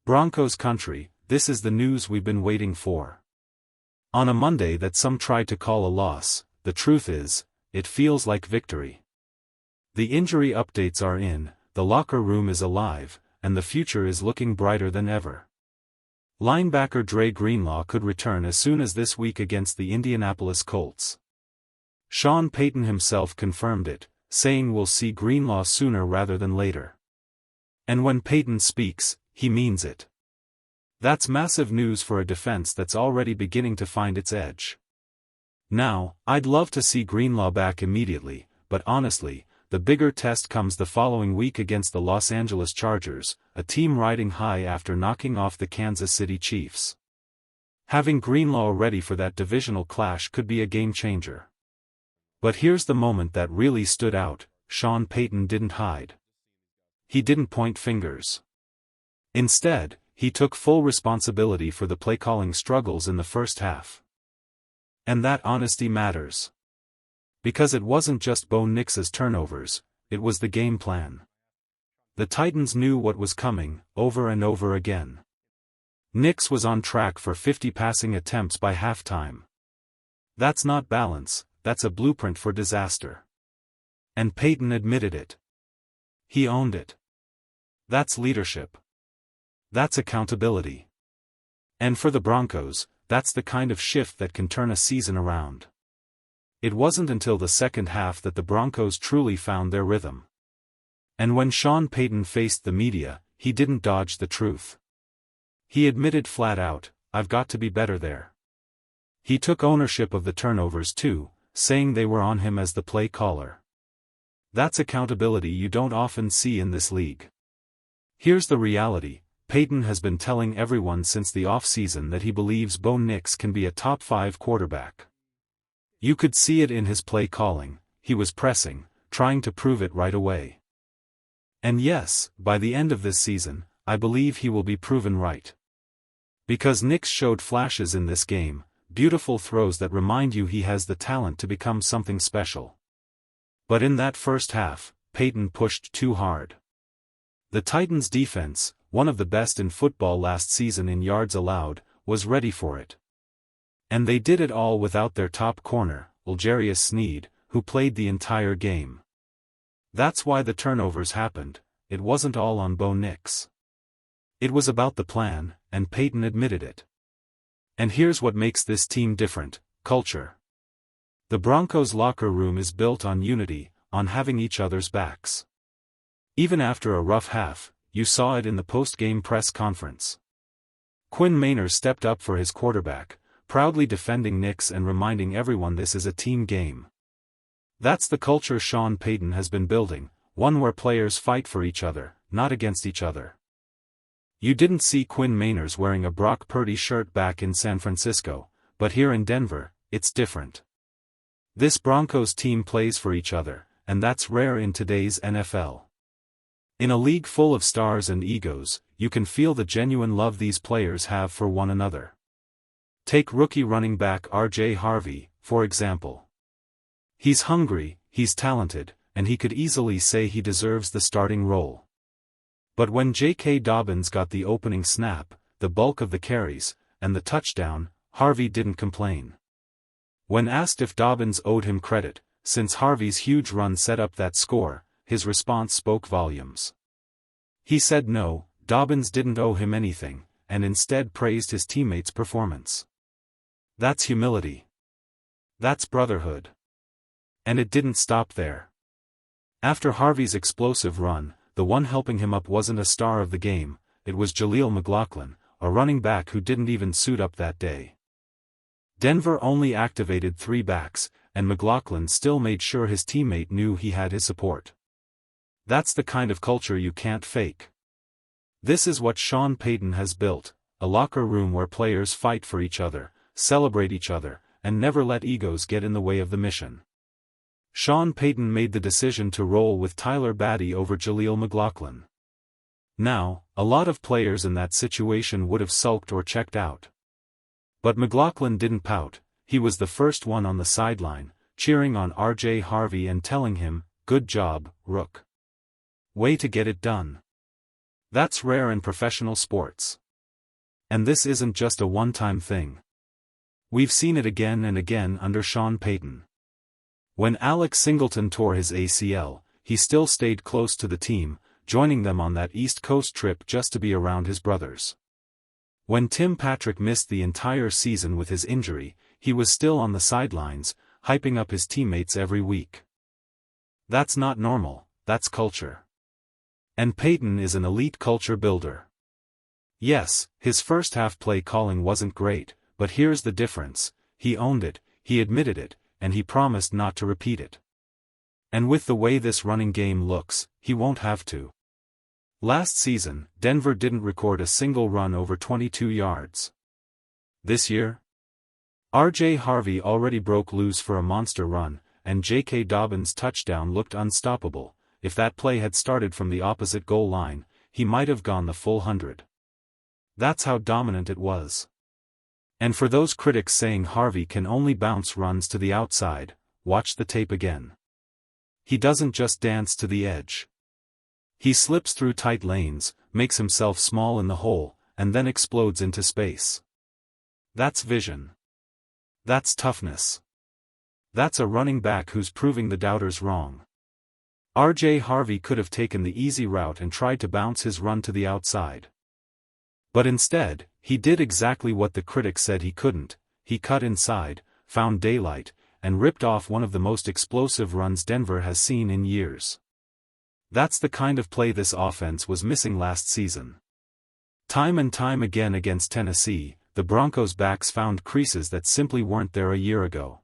Broncos country, this is the news we've been waiting for. On a Monday that some tried to call a loss, the truth is, it feels like victory. The injury updates are in, the locker room is alive, and the future is looking brighter than ever. Linebacker Dre Greenlaw could return as soon as this week against the Indianapolis Colts. Sean Payton himself confirmed it, saying we'll see Greenlaw sooner rather than later. And when Payton speaks, he means it. That's massive news for a defense that's already beginning to find its edge. Now, I'd love to see Greenlaw back immediately, but honestly, the bigger test comes the following week against the Los Angeles Chargers, a team riding high after knocking off the Kansas City Chiefs. Having Greenlaw ready for that divisional clash could be a game-changer. But here's the moment that really stood out: Sean Payton didn't hide. He didn't point fingers. Instead, he took full responsibility for the play-calling struggles in the first half. And that honesty matters. Because it wasn't just Bo Nix's turnovers, it was the game plan. The Titans knew what was coming, over and over again. Nix was on track for 50 passing attempts by halftime. That's not balance, that's a blueprint for disaster. And Payton admitted it. He owned it. That's leadership. That's accountability. And for the Broncos, that's the kind of shift that can turn a season around. It wasn't until the second half that the Broncos truly found their rhythm. And when Sean Payton faced the media, he didn't dodge the truth. He admitted flat out, "I've got to be better there." He took ownership of the turnovers too, saying they were on him as the play caller. That's accountability you don't often see in this league. Here's the reality: Payton has been telling everyone since the offseason that he believes Bo Nix can be a top 5 quarterback. You could see it in his play calling. He was pressing, trying to prove it right away. And yes, by the end of this season, I believe he will be proven right. Because Nix showed flashes in this game, beautiful throws that remind you he has the talent to become something special. But in that first half, Payton pushed too hard. The Titans' defense, one of the best in football last season in yards allowed, was ready for it. And they did it all without their top corner, L'Jarius Sneed, who played the entire game. That's why the turnovers happened. It wasn't all on Bo Nix. It was about the plan, and Payton admitted it. And here's what makes this team different: culture. The Broncos' locker room is built on unity, on having each other's backs. Even after a rough half, you saw it in the post-game press conference. Quinn Meinerz stepped up for his quarterback, proudly defending Nix and reminding everyone this is a team game. That's the culture Sean Payton has been building, one where players fight for each other, not against each other. You didn't see Quinn Meinerz wearing a Brock Purdy shirt back in San Francisco, but here in Denver, it's different. This Broncos team plays for each other, and that's rare in today's NFL. In a league full of stars and egos, you can feel the genuine love these players have for one another. Take rookie running back R.J. Harvey, for example. He's hungry, he's talented, and he could easily say he deserves the starting role. But when J.K. Dobbins got the opening snap, the bulk of the carries, and the touchdown, Harvey didn't complain. When asked if Dobbins owed him credit, since Harvey's huge run set up that score, his response spoke volumes. He said no, Dobbins didn't owe him anything, and instead praised his teammates' performance. That's humility. That's brotherhood. And it didn't stop there. After Harvey's explosive run, the one helping him up wasn't a star of the game, it was Jaleel McLaughlin, a running back who didn't even suit up that day. Denver only activated 3 backs, and McLaughlin still made sure his teammate knew he had his support. That's the kind of culture you can't fake. This is what Sean Payton has built, a locker room where players fight for each other, celebrate each other, and never let egos get in the way of the mission. Sean Payton made the decision to roll with Tyler Badie over Jaleel McLaughlin. Now, a lot of players in that situation would have sulked or checked out. But McLaughlin didn't pout. He was the first one on the sideline, cheering on R.J. Harvey and telling him, "Good job, Rook. Way to get it done." That's rare in professional sports. And this isn't just a one-time thing. We've seen it again and again under Sean Payton. When Alex Singleton tore his ACL, he still stayed close to the team, joining them on that East Coast trip just to be around his brothers. When Tim Patrick missed the entire season with his injury, he was still on the sidelines, hyping up his teammates every week. That's not normal, that's culture. And Payton is an elite culture builder. Yes, his first half play calling wasn't great, but here's the difference: he owned it, he admitted it, and he promised not to repeat it. And with the way this running game looks, he won't have to. Last season, Denver didn't record a single run over 22 yards. This year, R.J. Harvey already broke loose for a monster run, and J.K. Dobbins' touchdown looked unstoppable. If that play had started from the opposite goal line, he might have gone the full 100. That's how dominant it was. And for those critics saying Harvey can only bounce runs to the outside, watch the tape again. He doesn't just dance to the edge. He slips through tight lanes, makes himself small in the hole, and then explodes into space. That's vision. That's toughness. That's a running back who's proving the doubters wrong. R.J. Harvey could have taken the easy route and tried to bounce his run to the outside. But instead, he did exactly what the critics said he couldn't: he cut inside, found daylight, and ripped off one of the most explosive runs Denver has seen in years. That's the kind of play this offense was missing last season. Time and time again against Tennessee, the Broncos' backs found creases that simply weren't there a year ago.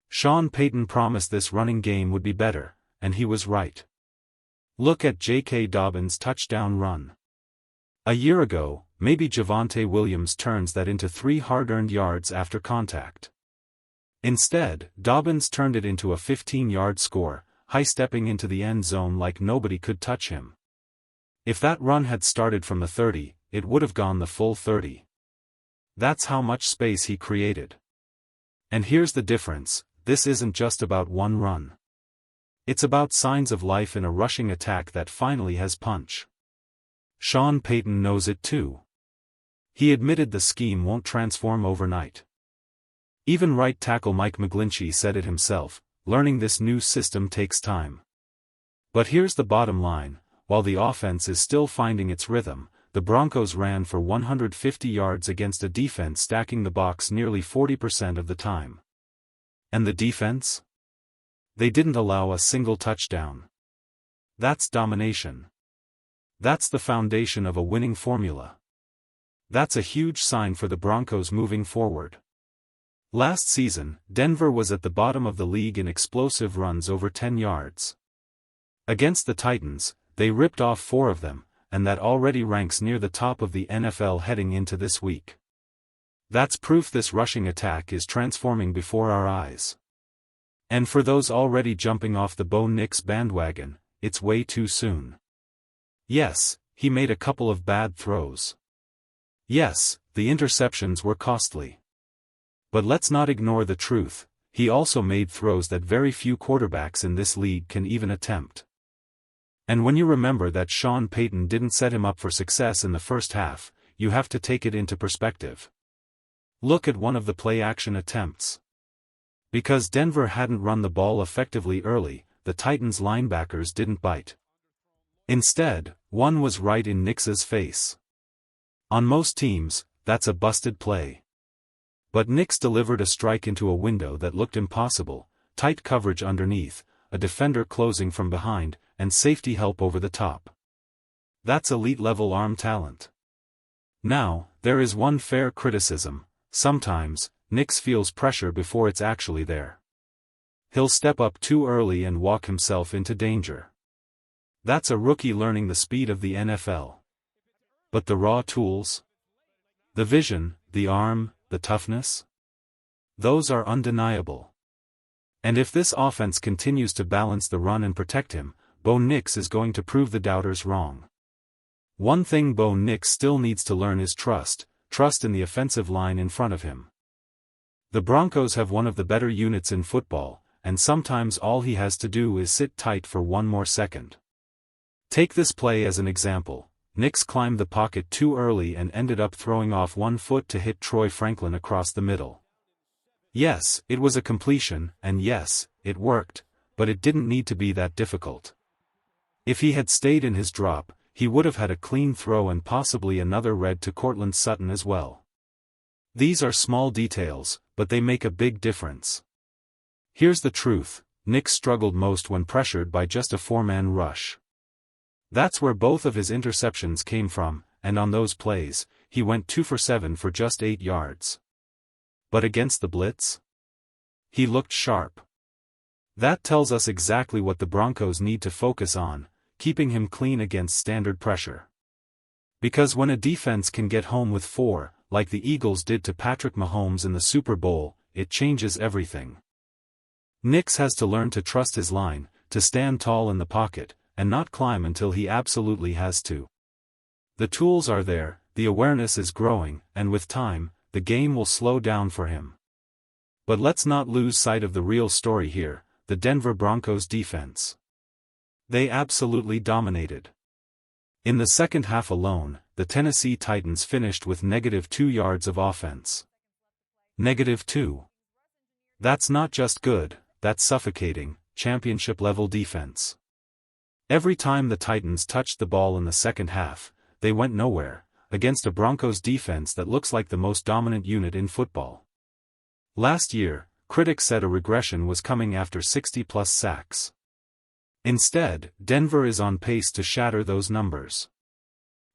Sean Payton promised this running game would be better, and he was right. Look at J.K. Dobbins' touchdown run. A year ago, maybe Javonte Williams turns that into 3 hard-earned yards after contact. Instead, Dobbins turned it into a 15-yard score, high-stepping into the end zone like nobody could touch him. If that run had started from the 30, it would have gone the full 30. That's how much space he created. And here's the difference: this isn't just about one run. It's about signs of life in a rushing attack that finally has punch. Sean Payton knows it too. He admitted the scheme won't transform overnight. Even right tackle Mike McGlinchey said it himself: learning this new system takes time. But here's the bottom line: while the offense is still finding its rhythm, the Broncos ran for 150 yards against a defense stacking the box nearly 40% of the time. And the defense? They didn't allow a single touchdown. That's domination. That's the foundation of a winning formula. That's a huge sign for the Broncos moving forward. Last season, Denver was at the bottom of the league in explosive runs over 10 yards. Against the Titans, they ripped off 4 of them, and that already ranks near the top of the NFL heading into this week. That's proof this rushing attack is transforming before our eyes. And for those already jumping off the Bo Nix bandwagon, it's way too soon. Yes, he made a couple of bad throws. Yes, the interceptions were costly. But let's not ignore the truth: he also made throws that very few quarterbacks in this league can even attempt. And when you remember that Sean Payton didn't set him up for success in the first half, you have to take it into perspective. Look at one of the play-action attempts. Because Denver hadn't run the ball effectively early, the Titans' linebackers didn't bite. Instead, one was right in Nix's face. On most teams, that's a busted play. But Nix delivered a strike into a window that looked impossible: tight coverage underneath, a defender closing from behind, and safety help over the top. That's elite-level arm talent. Now, there is one fair criticism: sometimes, Nix feels pressure before it's actually there. He'll step up too early and walk himself into danger. That's a rookie learning the speed of the NFL. But the raw tools? The vision, the arm, the toughness? Those are undeniable. And if this offense continues to balance the run and protect him, Bo Nix is going to prove the doubters wrong. One thing Bo Nix still needs to learn is trust in the offensive line in front of him. The Broncos have one of the better units in football, and sometimes all he has to do is sit tight for one more second. Take this play as an example: Nix climbed the pocket too early and ended up throwing off one foot to hit Troy Franklin across the middle. Yes, it was a completion, and yes, it worked, but it didn't need to be that difficult. If he had stayed in his drop, he would have had a clean throw and possibly another red to Cortland Sutton as well. These are small details, but they make a big difference. Here's the truth, Nix struggled most when pressured by just a four-man rush. That's where both of his interceptions came from, and on those plays, he went 2 for 7 for just 8 yards. But against the blitz? He looked sharp. That tells us exactly what the Broncos need to focus on, keeping him clean against standard pressure. Because when a defense can get home with 4, like the Eagles did to Patrick Mahomes in the Super Bowl, it changes everything. Nix has to learn to trust his line, to stand tall in the pocket, and not climb until he absolutely has to. The tools are there, the awareness is growing, and with time, the game will slow down for him. But let's not lose sight of the real story here, the Denver Broncos defense. They absolutely dominated. In the second half alone, the Tennessee Titans finished with -2 yards of offense. -2. That's not just good, that's suffocating, championship-level defense. Every time the Titans touched the ball in the second half, they went nowhere, against a Broncos defense that looks like the most dominant unit in football. Last year, critics said a regression was coming after 60-plus sacks. Instead, Denver is on pace to shatter those numbers.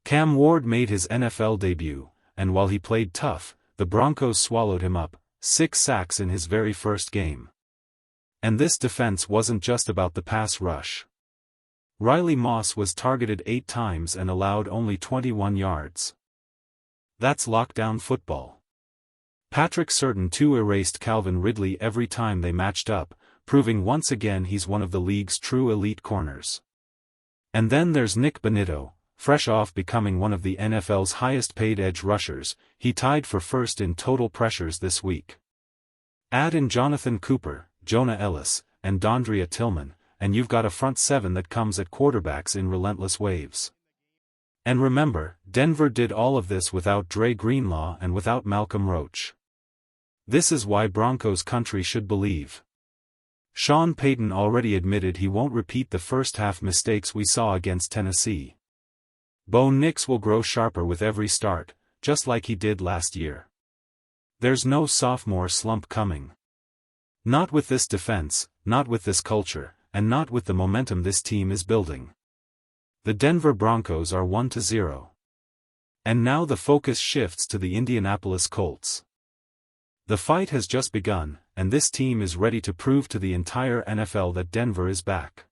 Cam Ward made his NFL debut, and while he played tough, the Broncos swallowed him up, 6 sacks in his very first game. And this defense wasn't just about the pass rush. Riley Moss was targeted 8 times and allowed only 21 yards. That's lockdown football. Patrick Surtain too erased Calvin Ridley every time they matched up, proving once again he's one of the league's true elite corners. And then there's Nick Bonitto, fresh off becoming one of the NFL's highest-paid edge rushers, he tied for first in total pressures this week. Add in Jonathan Cooper, Jonah Ellis, and Dondria Tillman, and you've got a front 7 that comes at quarterbacks in relentless waves. And remember, Denver did all of this without Dre Greenlaw and without Malcolm Roach. This is why Broncos country should believe. Sean Payton already admitted he won't repeat the first-half mistakes we saw against Tennessee. Bo Nix will grow sharper with every start, just like he did last year. There's no sophomore slump coming. Not with this defense, not with this culture, and not with the momentum this team is building. The Denver Broncos are 1-0. And now the focus shifts to the Indianapolis Colts. The fight has just begun, and this team is ready to prove to the entire NFL that Denver is back.